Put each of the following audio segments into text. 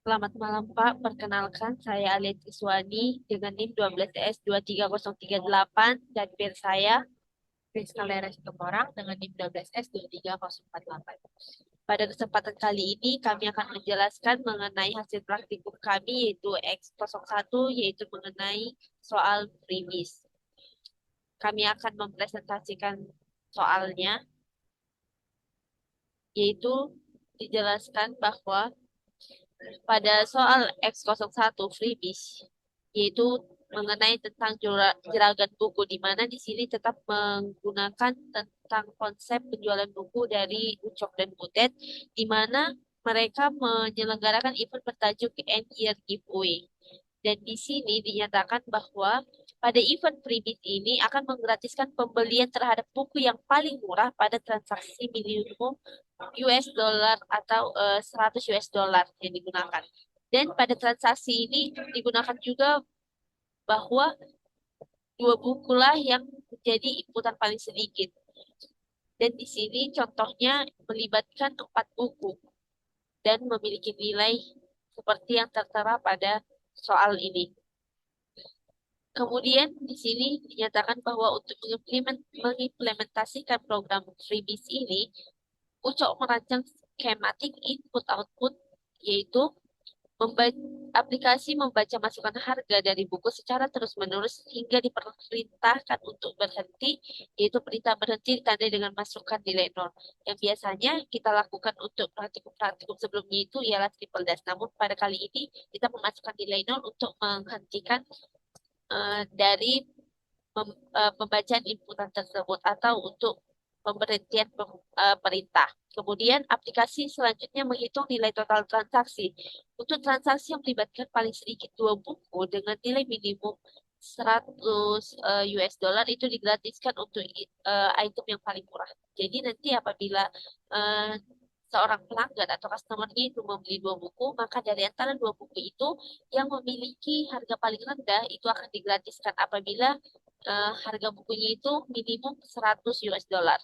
Selamat malam Pak, perkenalkan saya Alia Tiswani dengan NIM 12S23038 dan PIN saya Rizka Lera Situmorang dengan NIM 12S23048. Pada kesempatan kali ini kami akan menjelaskan mengenai hasil praktikum kami yaitu X01 yaitu mengenai soal primis. Kami akan mempresentasikan soalnya yaitu dijelaskan bahwa pada soal X01 freebies, yaitu mengenai tentang jeragan buku, di mana di sini tetap menggunakan tentang konsep penjualan buku dari Ucok dan Butet, di mana mereka menyelenggarakan event bertajuk End Year Giveaway. Dan di sini dinyatakan bahwa pada event freebies ini akan menggratiskan pembelian terhadap buku yang paling murah pada transaksi minimum US dollar atau 100 US dollar yang digunakan. Dan pada transaksi ini digunakan juga bahwa dua bukulah yang menjadi inputan paling sedikit. Dan di sini contohnya melibatkan 4 buku dan memiliki nilai seperti yang tertera pada soal ini. Kemudian di sini dinyatakan bahwa untuk mengimplementasikan program freebies ini, Ucok merancang schematic input-output, yaitu aplikasi membaca masukan harga dari buku secara terus-menerus hingga diperintahkan untuk berhenti, yaitu perintah berhenti ditandai dengan masukkan nilai nol. Yang biasanya kita lakukan untuk praktikum-praktikum sebelumnya itu ialah triple dash. Namun pada kali ini kita memasukkan nilai nol untuk menghentikan dari pembacaan inputan tersebut atau untuk pemberhentian perintah. Kemudian aplikasi selanjutnya menghitung nilai total transaksi. Untuk transaksi yang melibatkan paling sedikit 2 buku dengan nilai minimum 100 US dollar itu digratiskan untuk item yang paling murah. Jadi nanti apabila uh, seorang pelanggan atau customer-nya itu membeli 2 buku, maka dari antara 2 buku itu yang memiliki harga paling rendah itu akan digratiskan apabila harga bukunya itu minimum 100 US dollar.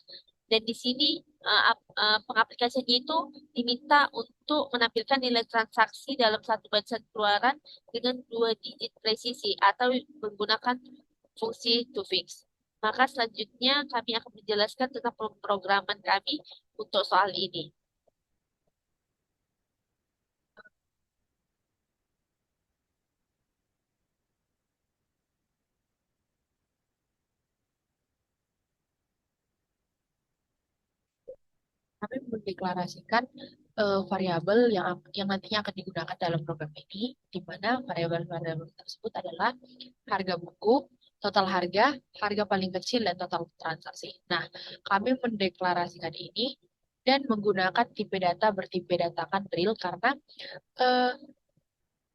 Dan di sini pengaplikasiannya itu diminta untuk menampilkan nilai transaksi dalam satu bacaan keluaran dengan 2 digit presisi atau menggunakan fungsi to fix. Maka selanjutnya kami akan menjelaskan tentang pemrograman kami untuk soal ini. Kami mendeklarasikan variabel yang nantinya akan digunakan dalam program ini, di mana variabel-variabel tersebut adalah harga buku, total harga, harga paling kecil, dan total transaksi. Nah, kami mendeklarasikan ini dan menggunakan tipe data bertipe datakan real karena eh,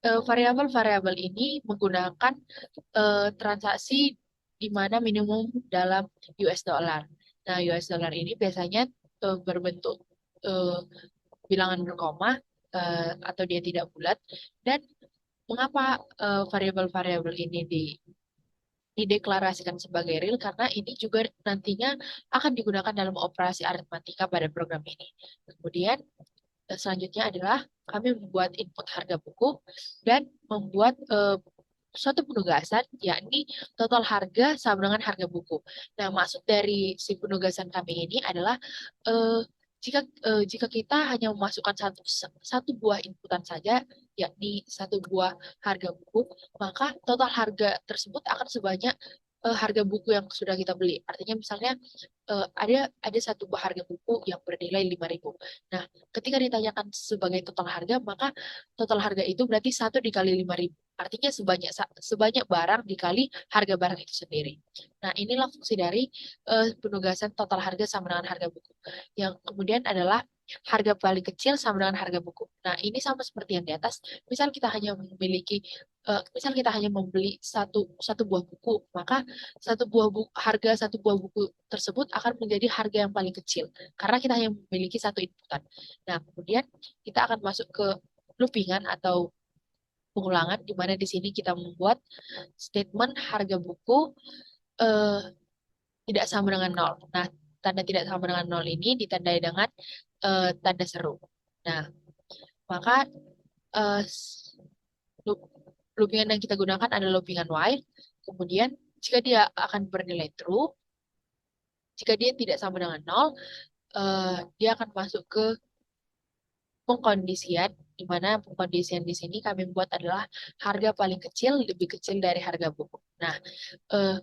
variabel-variabel ini menggunakan transaksi di mana minimum dalam US dollar. Nah, US dollar ini biasanya berbentuk eh, bilangan berkoma atau dia tidak bulat. Dan mengapa variabel-variabel ini dideklarasikan sebagai real? Karena ini juga nantinya akan digunakan dalam operasi aritmatika pada program ini. Kemudian selanjutnya adalah kami membuat input harga buku dan membuat suatu penugasan, yakni total harga sama dengan harga buku. Nah, maksud dari si penugasan kami ini adalah eh, jika kita hanya memasukkan satu buah inputan saja, yakni satu buah harga buku, maka total harga tersebut akan sebanyak harga buku yang sudah kita beli. Artinya misalnya ada satu buah harga buku yang bernilai 5.000. Nah, ketika ditanyakan sebagai total harga, maka total harga itu berarti 1 dikali 5.000. Artinya sebanyak barang dikali harga barang itu sendiri. Nah, inilah fungsi dari penugasan total harga sama dengan harga buku. Yang kemudian adalah harga paling kecil sama dengan harga buku. Nah, ini sama seperti yang di atas. Misal kita hanya membeli satu buah buku, maka harga satu buah buku tersebut akan menjadi harga yang paling kecil karena kita hanya memiliki satu inputan. Nah, kemudian kita akan masuk ke loopingan atau pengulangan, di mana di sini kita membuat statement harga buku eh, tidak sama dengan nol. Nah, tanda tidak sama dengan nol ini ditandai dengan tanda seru. Nah, maka eh, s- loop- loopingan yang kita gunakan adalah loopingan while. Kemudian, jika dia akan bernilai true, jika dia tidak sama dengan nol, dia akan masuk ke pengkondisian, di mana pengkondisian di sini kami buat adalah harga paling kecil lebih kecil dari harga buku. Nah, eh,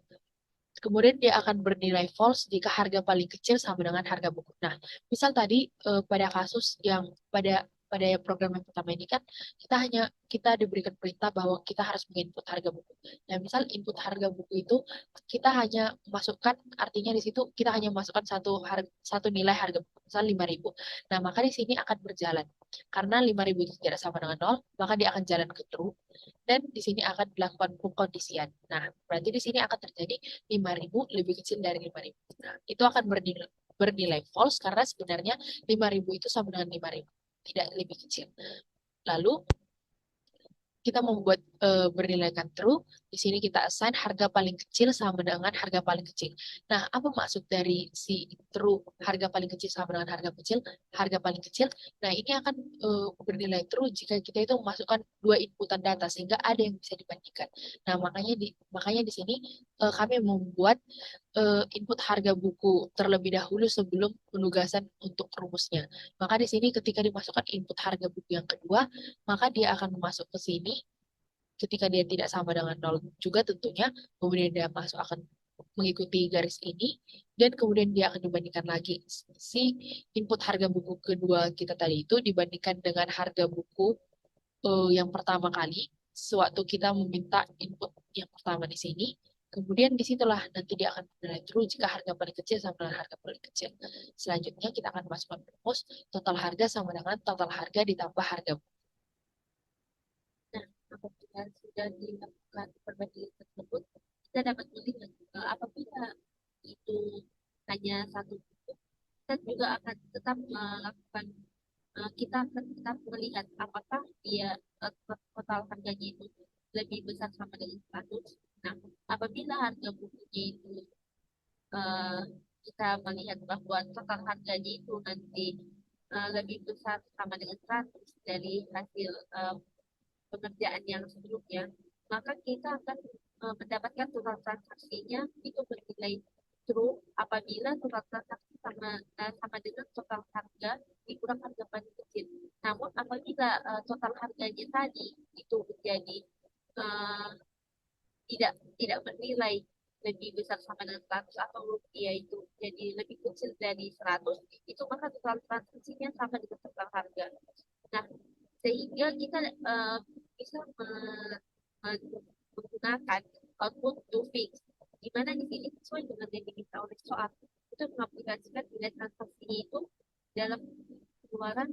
kemudian dia akan bernilai false jika harga paling kecil sama dengan harga buku. Nah, misal tadi pada kasus yang pada pada program yang pertama ini kan kita diberikan perintah bahwa kita harus menginput harga buku. Nah, misal input harga buku itu kita hanya masukkan, artinya di situ kita hanya masukkan satu nilai harga buku, misal 5.000. Nah, maka di sini akan berjalan. Karena 5.000 itu tidak sama dengan nol, maka dia akan jalan ke true dan di sini akan dilakukan pengkondisian. Nah, berarti di sini akan terjadi 5.000 lebih kecil dari 5.000. Nah, itu akan bernilai false karena sebenarnya 5.000 itu sama dengan 5.000, tidak lebih kecil. Lalu kita membuat bernilaikan true. Di sini kita assign harga paling kecil sama dengan harga paling kecil. Nah, apa maksud dari si true harga paling kecil sama dengan harga kecil? Harga paling kecil. Nah, ini akan bernilai true jika kita itu memasukkan dua inputan data sehingga ada yang bisa dibandingkan. Nah, makanya di sini kami membuat input harga buku terlebih dahulu sebelum penugasan untuk rumusnya. Maka di sini ketika dimasukkan input harga buku yang kedua, maka dia akan masuk ke sini ketika dia tidak sama dengan nol juga tentunya, kemudian dia masuk akan mengikuti garis ini, dan kemudian dia akan dibandingkan lagi si input harga buku kedua kita tadi itu dibandingkan dengan harga buku yang pertama kali, sewaktu kita meminta input yang pertama di sini, kemudian disitulah nanti dia akan menilai true jika harga paling kecil sama dengan harga paling kecil. Selanjutnya kita akan masukkan rumus total harga sama dengan total harga ditambah harga. Nah, apabila sudah dilakukan perbandingan tersebut, kita dapat melihat apabila itu hanya satu buku, kita juga akan tetap melakukan kita akan tetap melihat apakah dia total harganya itu lebih besar sama dengan 100. Nah, apabila harga bukunya itu eh, kita melihat bahwa total harganya itu nanti lebih besar sama dengan 100 dari hasil pekerjaan yang sebelumnya, maka kita akan mendapatkan total transaksinya itu bernilai true apabila total transaksi sama dengan total harga dikurang harga paling kecil. Namun apabila total harganya tadi itu menjadi uh, tidak tidak bernilai lebih besar sama dengan 100 atau rupiah itu jadi lebih kecil dari 100, itu maka total transaksinya sama dengan total harga. Nah, sehingga kita bisa menggunakan output to fix, di mana di sini sesuai dengan yang diminta oleh soal itu mengaplikasikan nilai transaksi itu dalam pengeluaran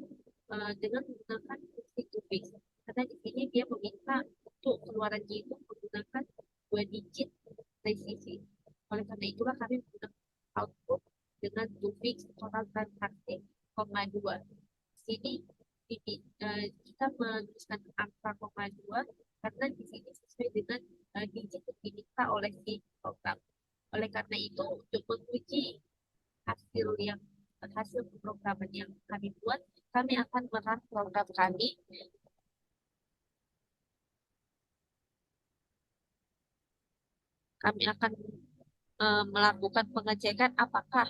dengan menggunakan fungsi to fix. Karena di sini dia meminta untuk pengeluarannya itu menggunakan 2 digit presisi. Oleh karena itulah kami menggunakan output dengan to fix total transaksi, koma 2. Di sini kita menuliskan angka koma 2 karena di sini sesuai dengan digit yang diminta oleh si program. Oleh karena itu, untuk menguji hasil yang hasil pemrograman yang kami buat, kami akan merun program kami akan melakukan pengecekan apakah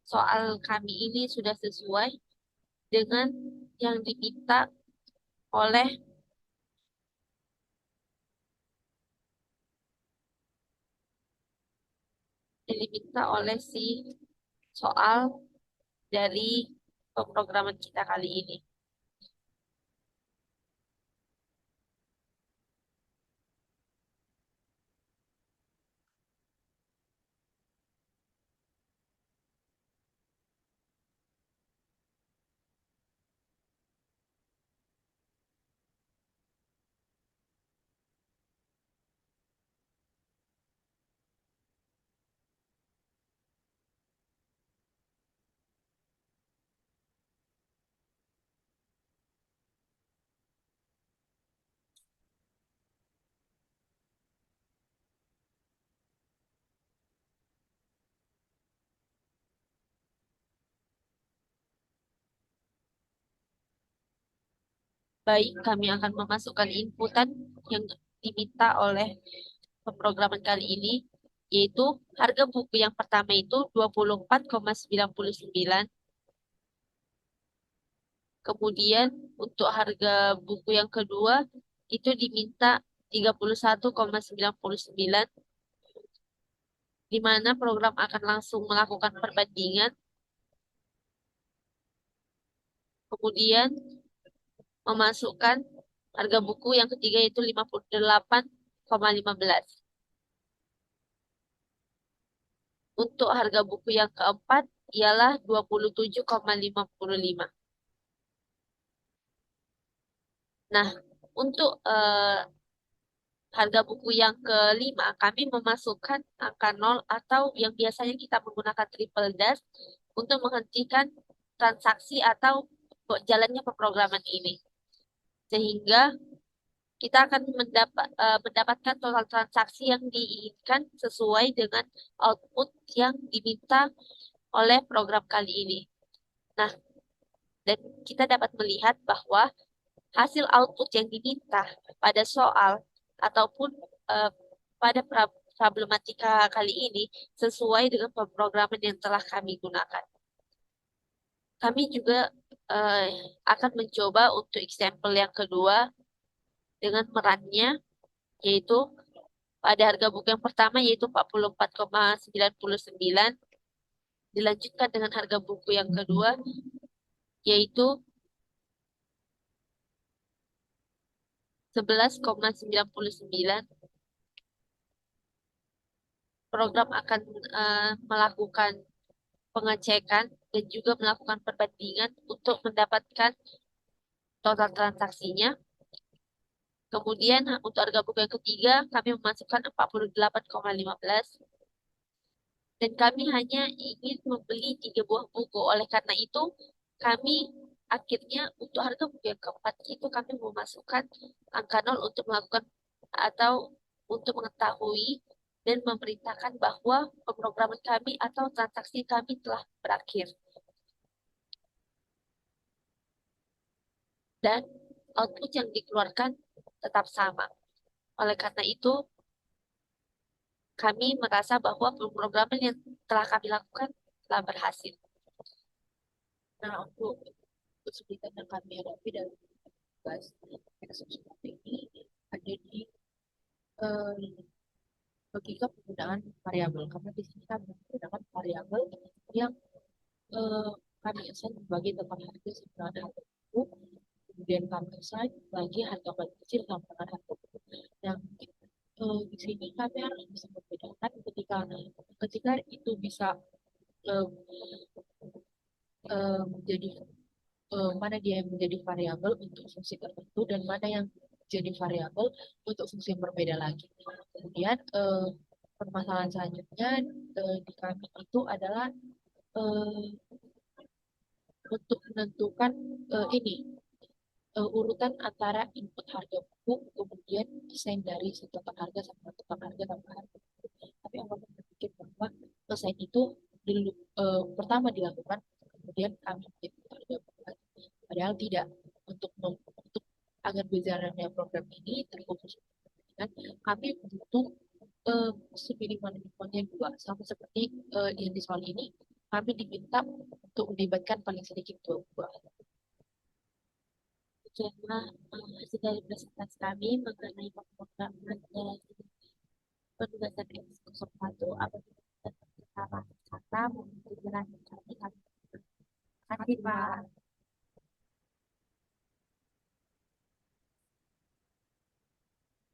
soal kami ini sudah sesuai dengan yang oleh diminta oleh si soal dari pemrograman kita kali ini. Baik, kami akan memasukkan inputan yang diminta oleh pemrograman kali ini, yaitu harga buku yang pertama itu 24,99. Kemudian untuk harga buku yang kedua itu diminta 31,99, di mana program akan langsung melakukan perbandingan. Kemudian memasukkan harga buku yang ketiga yaitu 58,15. Untuk harga buku yang keempat ialah 27,55. Nah, untuk harga buku yang kelima, kami memasukkan angka nol atau yang biasanya kita menggunakan triple dash untuk menghentikan transaksi atau jalannya pemrograman ini. Sehingga kita akan mendapatkan total transaksi yang diinginkan sesuai dengan output yang diminta oleh program kali ini. Nah, dan kita dapat melihat bahwa hasil output yang diminta pada soal ataupun eh, pada problematika kali ini sesuai dengan pemrograman yang telah kami gunakan. Kami juga eh, akan mencoba untuk example yang kedua dengan merannya, yaitu pada harga buku yang pertama yaitu 44,99, dilanjutkan dengan harga buku yang kedua yaitu 11,99. Program akan melakukan pengecekan dan juga melakukan perbandingan untuk mendapatkan total transaksinya. Kemudian untuk harga buku yang ketiga kami memasukkan 48,15 dan kami hanya ingin membeli 3 buah buku. Oleh karena itu kami akhirnya untuk harga buku yang keempat itu kami memasukkan angka nol untuk melakukan atau untuk mengetahui dan memerintahkan bahwa pemrograman kami atau transaksi kami telah berakhir. Dan output yang dikeluarkan tetap sama. Oleh karena itu, kami merasa bahwa pemrograman yang telah kami lakukan telah berhasil. Nah, untuk kesulitan yang kami hadapi dalam tugas eksekusi ini ada di eh, logika penggunaan variabel. Karena di sini kami menggunakan variabel yang eh, kami assign sebagai tempat harga simpulan harga buku, kemudian kami assign lagi harga paling kecil tambahan harga buku. Yang di sini kami harus bisa membedakan ketika itu bisa eh, menjadi mana dia yang menjadi variabel untuk fungsi tertentu dan mana yang jadi variabel untuk fungsi yang berbeda lagi. Kemudian permasalahan selanjutnya di kami itu adalah eh, untuk menentukan ini urutan antara input harga buku kemudian desain dari si total harga sama total harga tambah harga buku. Tapi aku berpikir bahwa desain itu pertama dilakukan kemudian kami input harga buku. Padahal tidak untuk agar berjalannya program ini terfokus dengan kami butuh seminimal-minimalnya dua sama seperti yang di soal ini kami diminta untuk melibatkan paling sedikit dua buah. Demikianlah hasil dari presentasi kami mengenai pemrograman dari penugasan X01 apabila kita kata maupun penjelasan kami. Terima kasih, Pak.